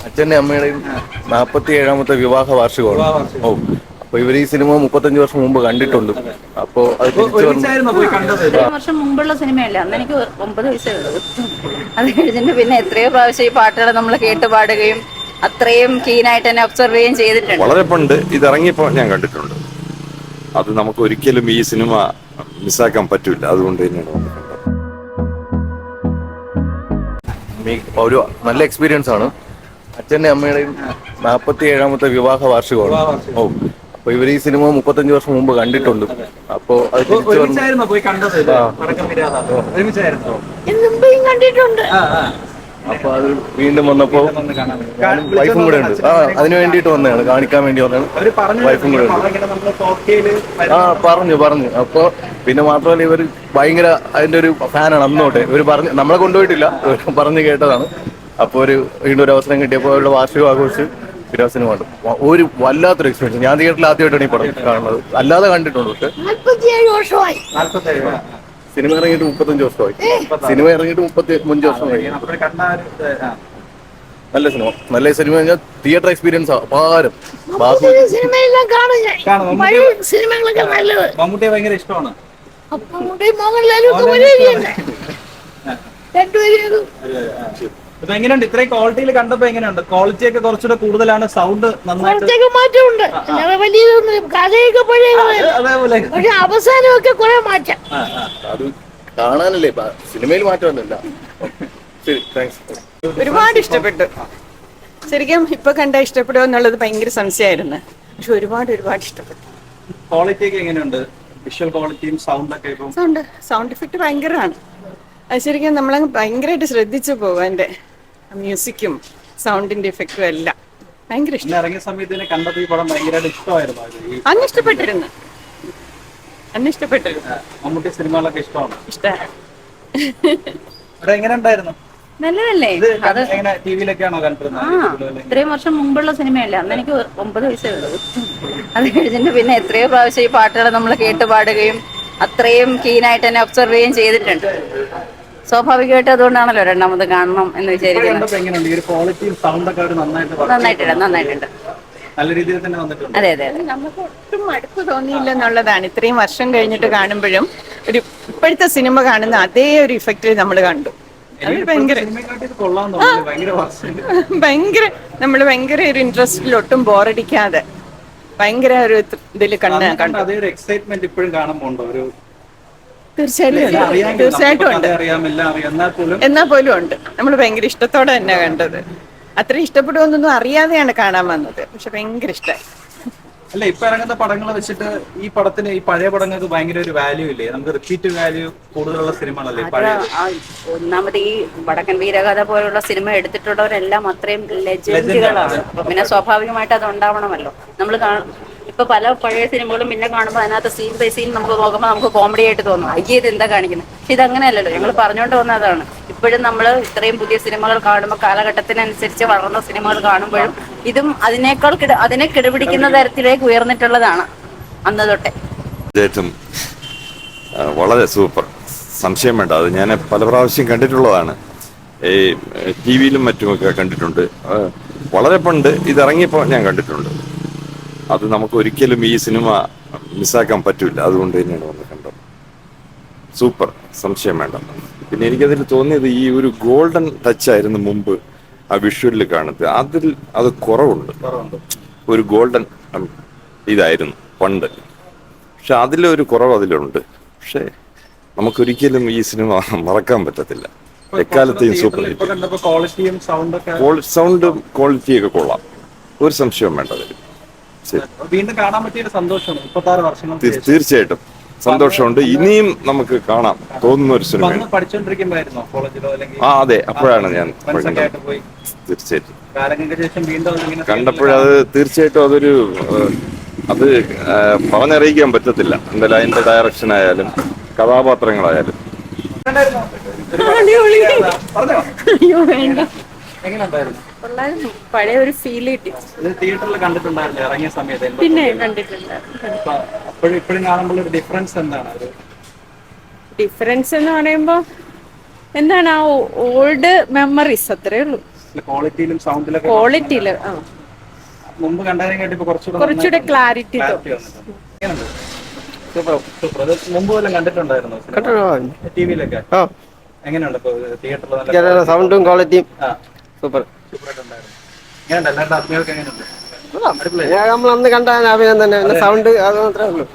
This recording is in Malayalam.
അച്ഛൻ്റെ അമ്മയുടെയും 47ാമത്തെ വിവാഹ വാർഷികമാണ്. ഓ, അപ്പൊ ഇവർ ഈ സിനിമ 35 വർഷം മുമ്പ് കണ്ടിട്ടുണ്ട്. അപ്പോ അത് തിരിച്ചു ഇത്രയും വർഷം മുമ്പുള്ള സിനിമയല്ലേ, അന്ന് എനിക്ക് 9 വയസ്സേ ഉള്ളൂ. അത് കഴിഞ്ഞിട്ട് പിന്നെ എത്രയോ പ്രാവശ്യം ഈ പാട്ടുകൾ നമ്മൾ കേട്ട് പാടുകയും അത്രയും കീനായിട്ട് തന്നെ ഒബ്സർവ് ചെയ്യുകയും ചെയ്തിട്ടുണ്ട്. വളരെ പണ്ട് ഇതിറങ്ങിയപ്പോൾ ഞാൻ കണ്ടിട്ടുണ്ട്. അത് നമുക്ക് ഒരിക്കലും ഈ സിനിമ മിസ്സാക്കാൻ പറ്റില്ല. അതുകൊണ്ട് തന്നെയാണ് വന്നിട്ടുള്ളത്. ഒരു നല്ല എക്സ്പീരിയൻസ് ആണ്. അച്ഛൻ്റെ അമ്മയുടെയും 47ാമത്തെ വിവാഹ വാർഷികമാണ്. ഓ, അപ്പൊ ഇവർ ഈ സിനിമ 35 വർഷം മുമ്പ് കണ്ടിട്ടുണ്ട്. അപ്പോ അത് തിരിച്ചു കണ്ടിട്ടുണ്ട്. അപ്പൊ അത് വീണ്ടും വന്നപ്പോ വൈഫും കൂടെ ഉണ്ട്. അതിന് വേണ്ടിയിട്ട് വന്നതാണ്, കാണിക്കാൻ വേണ്ടി വന്നതാണ്. വൈഫും കൂടെ ഉണ്ട്. പറഞ്ഞു. അപ്പൊ പിന്നെ മാത്രമല്ല, ഇവർ ഭയങ്കര അതിന്റെ ഒരു ഫാനാണ് അന്നോട്ടെ. ഇവർ പറഞ്ഞ് നമ്മളെ കൊണ്ടുപോയിട്ടില്ല, പറഞ്ഞു കേട്ടതാണ്. അപ്പൊ വീണ്ടും ഒരു അവസരം കിട്ടിയപ്പോൾ അവരുടെ വാർഷികം ആഘോഷിച്ച് പിന്നെ സിനിമ കണ്ടു. ഒരു വല്ലാത്തൊരു എക്സ്പീരിയൻസ്. ഞാൻ തിയേറ്ററിൽ ആദ്യമായിട്ടാണ് ഈ പടം കാണുന്നത്, അല്ലാതെ കണ്ടിട്ടുണ്ട്. പക്ഷെ 47 വർഷമായി സിനിമ ഇറങ്ങിയിട്ട് 35 വർഷമായി. സിനിമ ഇറങ്ങിയിട്ട് 35 വർഷം കഴിഞ്ഞു. നല്ല സിനിമ. നല്ല സിനിമ കഴിഞ്ഞാൽ തിയേറ്റർ എക്സ്പീരിയൻസ് അപാരം. മമ്മൂട്ടിയെ ഭയങ്കര ഇഷ്ടമാണ്. എങ്ങനെയുണ്ട് ഇത്രയും ക്വാളിറ്റിയിൽ കണ്ടപ്പോ? എങ്ങനെയുണ്ട് ക്വാളിറ്റി ഒക്കെ? കുറച്ചുകൂടെ കൂടുതലാണ്, സൗണ്ട് നന്നായിട്ട് മാറ്റമുണ്ട്. അവസാനമൊക്കെ കുറെ മാറ്റം. അത് കാണാനല്ലേ, സിനിമയിൽ മാറ്റമൊന്നുമില്ല. ശരി, താങ്ക്സ്. ഒരുപാട് ഇഷ്ടപ്പെട്ടു. ശരിക്കും ഇപ്പൊ കണ്ട ഇഷ്ടപ്പെടുക എന്നുള്ളത് ഭയങ്കര സംശയമായിരുന്നു. പക്ഷെ ഒരുപാട് ഇഷ്ടപ്പെട്ടു. ക്വാളിറ്റി ഒക്കെ എങ്ങനെയുണ്ട്? വിഷ്വൽ ക്വാളിറ്റിയും സൗണ്ടൊക്കെ? സൗണ്ട് ഇഫക്റ്റ് ഭയങ്കരമാണ്. അത് ശരിക്കും നമ്മളങ്ങ് ഭയങ്കരമായിട്ട് ശ്രദ്ധിച്ചു പോകും. അതിന്റെ മ്യൂസിക്കും സൗണ്ടിന്റെ ഇഫക്റ്റും എല്ലാം ഭയങ്കര ഇഷ്ടം. ഇറങ്ങിയ സമയത്ത് കണ്ടപ്പോൾ ഈ പടം ഭയങ്കരമായിട്ട് ഇഷ്ടമായിരുന്നു. അന്ന് ഇഷ്ടപ്പെട്ടിരുന്നു. മമ്മൂട്ടി സിനിമകളൊക്കെ ഇഷ്ടമാണ്. ഇഷ്ടമാണ്. എങ്ങനെ ഉണ്ടായിരുന്നു? നല്ലതല്ലേ? അത് ടിവിയിലൊക്കെയാണോ കണ്ടിരുന്നത്? ഇത്രയും വർഷം മുമ്പുള്ള സിനിമയല്ലേ, അന്ന് എനിക്ക് 9 വയസ്സേ ഉള്ളൂ. അത് കഴിഞ്ഞിട്ട് പിന്നെ എത്രയോ പ്രാവശ്യം ഈ പാട്ടുകൾ നമ്മൾ കേട്ട് പാടുകയും അത്രയും കീനായിട്ട് തന്നെ ഒബ്സർവ് ചെയ്യുകയും ചെയ്തിട്ടുണ്ട്. സ്വാഭാവികമായിട്ട് അതുകൊണ്ടാണല്ലോ രണ്ടാമത് കാണണം എന്ന് വിചാരിക്കുന്നത്. നന്നായിട്ടുണ്ട്. നല്ല രീതിയിൽ തന്നെ വന്നിട്ടുണ്ട്. അതെ. നമുക്ക് ഒട്ടും മടുപ്പ് തോന്നിയില്ല എന്നുള്ളതാണ്. ഇത്രയും വർഷം കഴിഞ്ഞിട്ട് കാണുമ്പോഴും ഇപ്പോഴത്തെ സിനിമ കാണുന്ന അതേ ഒരു ഇഫക്റ്റ് നമ്മൾ കണ്ടു. ഭയങ്കര ഒരു ഇൻട്രസ്റ്റിൽ ഒട്ടും ബോറടിക്കാതെ ഭയങ്കര ഒരു ഇതിൽ കണ്ടു. തീർച്ചയായിട്ടും ഉണ്ട്. എന്നാൽ പോലും ഉണ്ട്. നമ്മൾ ഭയങ്കര ഇഷ്ടത്തോടെ തന്നെ കണ്ടത്. അത്ര ഇഷ്ടപ്പെടുമെന്നൊന്നും അറിയാതെയാണ് കാണാൻ വന്നത്. പക്ഷെ ഭയങ്കര ഇഷ്ടമായി. അല്ല, ഇപ്പൊ ഇറങ്ങുന്ന പടങ്ങൾ വെച്ചിട്ട് ഈ പടത്തിന്, ഈ പഴയ പടങ്ങൾക്ക് ഭയങ്കര ഒരു വാല്യൂ ഇല്ലേ? നമുക്ക് റിപ്പീറ്റ് വാല്യൂ കൂടുതലുള്ള സിനിമകളല്ലേ പഴയ? ഒന്നാമത് ഈ വടക്കൻ വീരകഥ പോലുള്ള സിനിമ എടുത്തിട്ടുള്ളവരെല്ലാം അത്രയും ലെജൻഡുകളാണ്. അപ്പൊ പിന്നെ സ്വാഭാവികമായിട്ട് അത് ഉണ്ടാവണമല്ലോ. നമ്മൾ ഇപ്പൊ പല പഴയ സിനിമകളും പിന്നെ കാണുമ്പോൾ അതിനകത്ത് സീൻ ബൈ സീൻ നമുക്ക് നോക്കുമ്പോൾ നമുക്ക് കോമഡി ആയിട്ട് തോന്നും, അയ്യേ ഇത് എന്താ കാണിക്കുന്നത്. പക്ഷെ ഇതങ്ങനെയല്ലല്ലോ. ഞങ്ങൾ പറഞ്ഞുകൊണ്ട് വന്നതാണ്. ഇപ്പോഴും നമ്മൾ ഇത്രയും പുതിയ സിനിമകൾ കാണുമ്പോൾ കാലഘട്ടത്തിനനുസരിച്ച് വളർന്ന സിനിമകൾ കാണുമ്പോഴും ഇതും അതിനെ കിടപിടിക്കുന്ന തരത്തിലേക്ക് ഉയർന്നിട്ടുള്ളതാണ് അന്ന് തൊട്ടേ. വളരെ സൂപ്പർ, സംശയം വേണ്ട. അത് ഞാൻ പല പ്രാവശ്യം കണ്ടിട്ടുള്ളതാണ്. ഈ ടി വിയിലും മറ്റുമൊക്കെ കണ്ടിട്ടുണ്ട്. വളരെ പണ്ട് ഇതിറങ്ങിയപ്പോൾ ഞാൻ കണ്ടിട്ടുണ്ട്. അത് നമുക്ക് ഒരിക്കലും ഈ സിനിമ മിസ്സാക്കാൻ പറ്റില്ല. അതുകൊണ്ട് തന്നെയാണ് വന്ന് കണ്ടത്. സൂപ്പർ, സംശയം വേണ്ട. പിന്നെ എനിക്കതിൽ തോന്നിയത് ഈ ഒരു ഗോൾഡൻ ടച്ച് ആയിരുന്നു മുമ്പ് ആ വിഷ്വലിൽ കാണുന്നത്. അത് കുറവുണ്ട്. ഒരു ഗോൾഡൻ ഇതായിരുന്നു പണ്ട്. പക്ഷെ അതിലൊരു കുറവ് അതിലുണ്ട്. പക്ഷെ നമുക്കൊരിക്കലും ഈ സിനിമ മറക്കാൻ പറ്റത്തില്ല. എക്കാലത്തെയും സൂപ്പർ ഹിറ്റ്. സൗണ്ടും ക്വാളിറ്റിയൊക്കെ കൊള്ളാം, ഒരു സംശയവും വേണ്ട അതിൽ. വീണ്ടും കാണാൻ പറ്റിയ സന്തോഷം 36 വർഷങ്ങൾ. തീർച്ചയായിട്ടും സന്തോഷമുണ്ട്. ഇനിയും നമുക്ക് കാണാം തോന്നുന്ന ഒരു സിനിമ. അതെ, അപ്പോഴാണ് ഞാൻ തീർച്ചയായിട്ടും കണ്ടപ്പോഴത് തീർച്ചയായിട്ടും അത് പറഞ്ഞറിയിക്കാൻ പറ്റത്തില്ല. എന്തായാലും അതിന്റെ ഡയറക്ഷൻ ആയാലും കഥാപാത്രങ്ങളായാലും. പഴയ ഒരു ഫീൽ കിട്ടി. തിയേറ്ററിൽ കണ്ടിട്ടുണ്ടായിരുന്നു ഇറങ്ങിയ സമയത്ത്? പിന്നെ കണ്ടിട്ടുണ്ട്. ഇപ്പോഴും കാണുമ്പോൾ ഒരു ഡിഫറൻസ് എന്താണ്? ഡിഫറൻസ് എന്ന് പറയുമ്പോ എന്താണ്, ആ ഓൾഡ് മെമ്മറീസ്, അത്രേ ഉള്ളൂ. ക്വാളിറ്റിയിലും സൗണ്ടിലൊക്കെ ക്വാളിറ്റിയിൽ മുമ്പ് കണ്ടതിനെ കേട്ട് ഇപ്പൊ കുറച്ചുകൂടെ ക്ലാരിറ്റി എങ്ങനെയുണ്ട്? സൂപ്പർ. അത് മുമ്പ് വല്ലതും കണ്ടിട്ടുണ്ടായിരുന്നു ടിവിയിലൊക്കെ? എങ്ങനെയുണ്ട് ഇപ്പൊ തിയേറ്ററിൽ? സൗണ്ടും ക്വാളിറ്റിയും ആ, സൂപ്പർ. സൂപ്പറായിട്ടുണ്ടായിരുന്നു. എങ്ങനെയുണ്ട് എല്ലാവരുടെ അഭിനയമൊക്കെ എങ്ങനെയുണ്ട്? നമ്മൾ അന്ന് കണ്ട അഭിനയം തന്നെ, പിന്നെ സൗണ്ട് അത് മാത്രമേ ഉള്ളൂ.